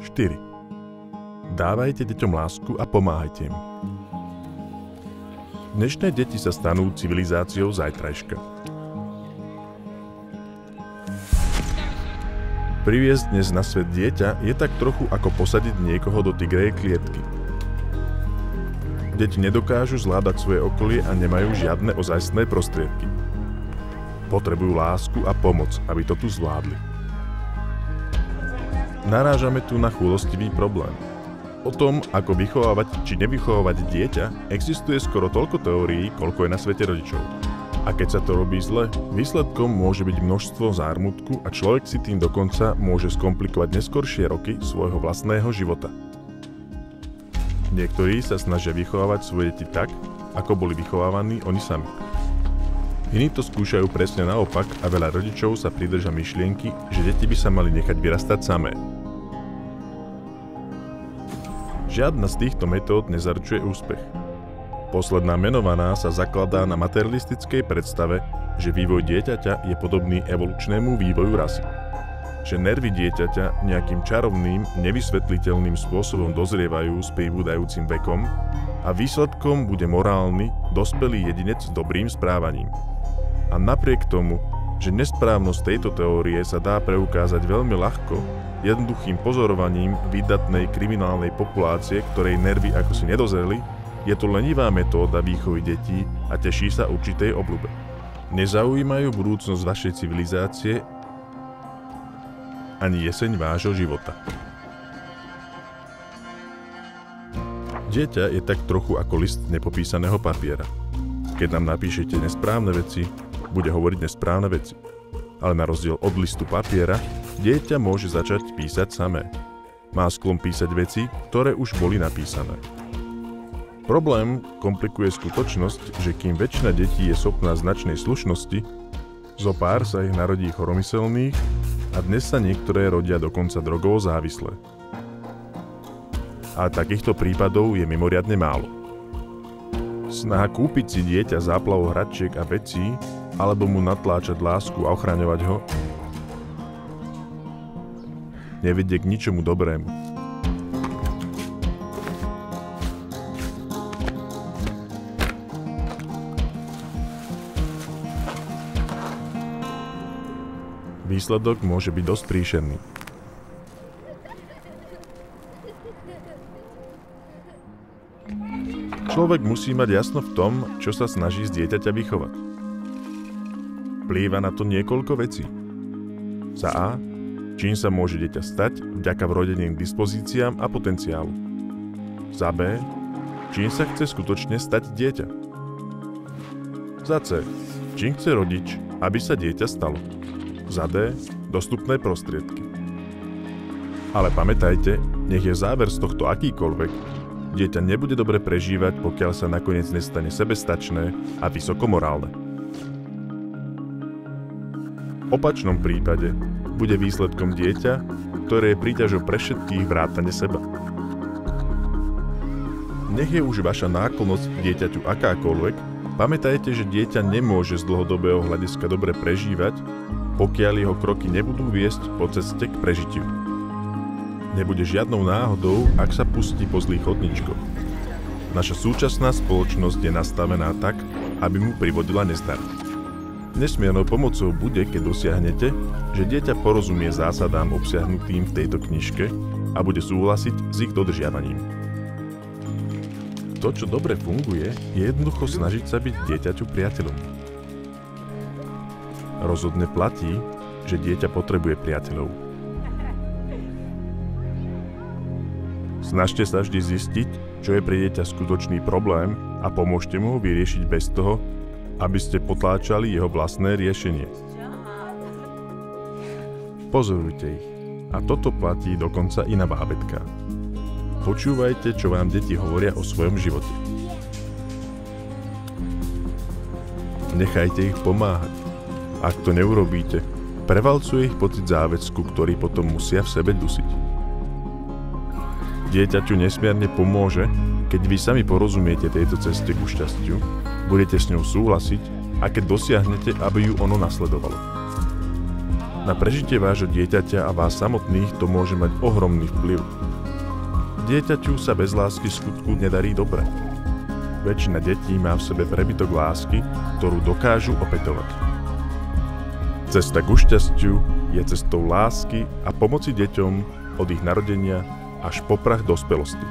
4. Dávajte deťom lásku a pomáhajte im. Dnešné deti sa stanú civilizáciou zajtrajška. Priviesť dnes na svet dieťa je tak trochu ako posadiť niekoho do tigrej klietky. Deti nedokážu zvládať svoje okolie a nemajú žiadne ozajstné prostriedky. Potrebujú lásku a pomoc, aby to tu zvládli. Narážame tu na chúlostivý problém. O tom, ako vychovávať či nevychovávať dieťa, existuje skoro toľko teórií, koľko je na svete rodičov. A keď sa to robí zle, výsledkom môže byť množstvo zármutku a človek si tým dokonca môže skomplikovať neskoršie roky svojho vlastného života. Niektorí sa snažia vychovávať svoje deti tak, ako boli vychovávaní oni sami. Iní to skúšajú presne naopak a veľa rodičov sa pridrža myšlienky, že deti by sa mali nechať vyrastať samé. Žiadna z týchto metód nezaručuje úspech. Posledná menovaná sa zakladá na materialistickej predstave, že vývoj dieťaťa je podobný evolučnému vývoju rasy. Že nervy dieťaťa nejakým čarovným, nevysvetliteľným spôsobom dozrievajú s pribúdajúcim vekom a výsledkom bude morálny, dospelý jedinec s dobrým správaním. A napriek tomu, že nesprávnosť tejto teórie sa dá preukázať veľmi ľahko, jednoduchým pozorovaním výdatnej kriminálnej populácie, ktorej nervy ako si nedozreli, je to lenivá metóda výchovy detí a teší sa určitej obľube. Nezaujímajú budúcnosť vašej civilizácie ani jeseň vášho života. Dieťa je tak trochu ako list nepopísaného papiera. Keď nám napíšete nesprávne veci, bude hovoriť nesprávne veci. Ale na rozdiel od listu papiera, dieťa môže začať písať samé. Má sklon písať veci, ktoré už boli napísané. Problém komplikuje skutočnosť, že kým väčšina detí je schopná značnej slušnosti, zopár sa ich narodí choromyselných a dnes sa niektoré rodia dokonca drogovo závislé. A takýchto prípadov je mimoriadne málo. Snaha kúpiť si dieťa záplavou hračiek a vecí, alebo mu natláčať lásku a ochraňovať ho, nevedie k ničomu dobrému. Výsledok môže byť dosť príšerný. Človek musí mať jasno v tom, čo sa snaží z dieťaťa vychovať. Vplýva na to niekoľko vecí. Za A, čím sa môže dieťa stať vďaka vrodeným dispozíciám a potenciálu. Za B, čím sa chce skutočne stať dieťa. Za C, čím chce rodič, aby sa dieťa stalo. Za D, dostupné prostriedky. Ale pamätajte, nech je záver z tohto akýkoľvek, dieťa nebude dobre prežívať, pokiaľ sa nakoniec nestane sebestačné a vysokomorálne. V opačnom prípade bude výsledkom dieťa, ktoré je príťažou pre všetkých vrátane seba. Nech je už vaša náklonnosť k dieťaťu akákoľvek, pamätajte, že dieťa nemôže z dlhodobého hľadiska dobre prežívať, pokiaľ jeho kroky nebudú viesť po ceste k prežitiu. Nebude žiadnou náhodou, ak sa pustí po zlých chodníčkoch. Naša súčasná spoločnosť je nastavená tak, aby mu privodila nezdar. Nesmiernou pomocou bude, keď dosiahnete, že dieťa porozumie zásadám obsiahnutým v tejto knižke a bude súhlasiť s ich dodržiavaním. To, čo dobre funguje, je jednoducho snažiť sa byť dieťaťu priateľom. Rozhodne platí, že dieťa potrebuje priateľov. Snažte sa vždy zistiť, čo je pre dieťa skutočný problém a pomôžte mu ho vyriešiť bez toho, aby ste potláčali jeho vlastné riešenie. Pozorujte ich. A toto platí dokonca i na bábätká. Počúvajte, čo vám deti hovoria o svojom živote. Nechajte ich pomáhať. Ak to neurobíte, prevalcuje ich pocit záväzku, ktorý potom musia v sebe dusiť. Dieťaťu nesmierne pomôže, keď vy sami porozumiete tejto ceste ku šťastiu, budete s ňou súhlasiť a keď dosiahnete, aby ju ono nasledovalo. Na prežitie vášho dieťaťa a vás samotných to môže mať ohromný vplyv. Dieťaťu sa bez lásky skutku nedarí dobre. Väčšina detí má v sebe prebytok lásky, ktorú dokážu opätovať. Cesta ku šťastiu je cestou lásky a pomoci deťom od ich narodenia až po prach dospelosti.